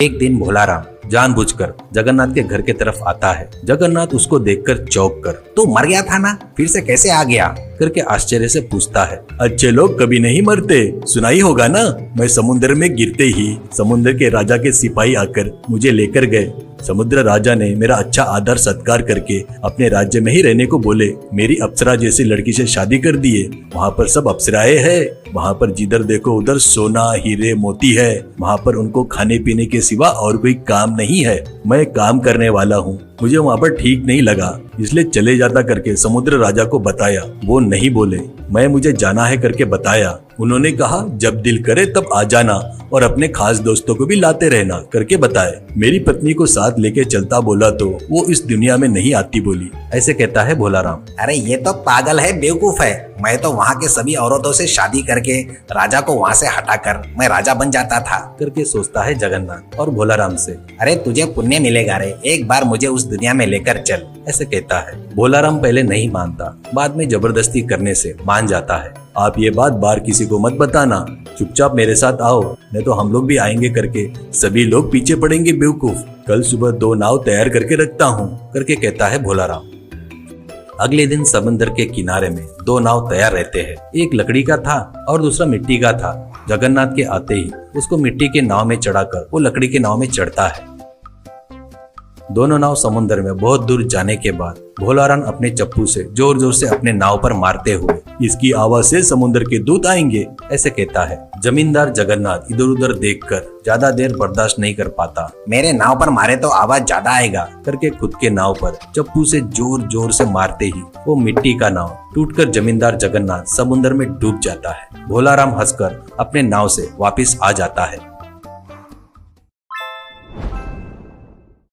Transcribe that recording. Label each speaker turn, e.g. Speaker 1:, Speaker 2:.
Speaker 1: एक दिन भोलाराम जानबूझकर जगन्नाथ के घर के तरफ आता है। जगन्नाथ उसको देखकर चौंक कर, तू मर गया था ना, फिर से कैसे आ गया करके आश्चर्य से पूछता है। अच्छे लोग कभी नहीं मरते, सुना ही होगा ना। मैं समुद्र में गिरते ही समुद्र के राजा के सिपाही आकर मुझे लेकर गए। समुद्र राजा ने मेरा अच्छा आदर सत्कार करके अपने राज्य में ही रहने को बोले। मेरी अप्सरा जैसी लड़की से शादी कर दिए। वहाँ पर सब अप्सराएं हैं। वहाँ पर जिधर देखो उधर सोना हीरे मोती है। वहाँ पर उनको खाने पीने के सिवा और कोई काम नहीं है। मैं काम करने वाला हूँ, मुझे वहाँ पर ठीक नहीं लगा, इसलिए चले जाता करके समुद्र राजा को बताया। वो नहीं बोले, मैं मुझे जाना है करके बताया। उन्होंने कहा जब दिल करे तब आ जाना और अपने खास दोस्तों को भी लाते रहना करके बताए। मेरी पत्नी को साथ लेके चलता बोला तो वो इस दुनिया में नहीं आती बोली। ऐसे कहता है भोलाराम।
Speaker 2: अरे ये तो पागल है, बेवकूफ है। मैं तो वहाँ के सभी औरतों से शादी करके राजा को वहाँ से हटाकर मैं राजा बन जाता था
Speaker 1: करके सोचता है जगन्नाथ और भोलाराम से।
Speaker 2: अरे तुझे पुण्य मिलेगा रे, एक बार मुझे उस दुनिया में लेकर चल,
Speaker 1: ऐसे कहता है। भोलाराम पहले नहीं मानता, बाद में जबरदस्ती करने से मान जाता है। आप ये बात बाहर किसी को मत बताना, चुपचाप मेरे साथ आओ, नहीं तो हम लोग भी आएंगे करके सभी लोग पीछे पड़ेंगे बेवकूफ। कल सुबह 2 नाव तैयार करके रखता हूँ करके कहता है भोलाराम। अगले दिन समुद्र के किनारे में 2 नाव तैयार रहते हैं। एक लकड़ी का था और दूसरा मिट्टी का था। जगन्नाथ के आते ही उसको मिट्टी के नाव में चढ़ाकर वो लकड़ी के नाव में चढ़ता है। दोनों नाव समुद्र में बहुत दूर जाने के बाद भोलाराम अपने चप्पू से जोर जोर से अपने नाव पर मारते हुए, इसकी आवाज से समुद्र के दूत आएंगे, ऐसे कहता है। जमींदार जगन्नाथ इधर उधर देखकर ज्यादा देर बर्दाश्त नहीं कर पाता।
Speaker 2: मेरे नाव पर मारे तो आवाज ज्यादा आएगा
Speaker 1: करके खुद के नाव पर चप्पू से जोर जोर से मारते ही वो मिट्टी का नाव टूटकर जमींदार जगन्नाथ समुद्र में डूब जाता है। भोलाराम हंसकर अपने नाव से वापिस आ जाता है।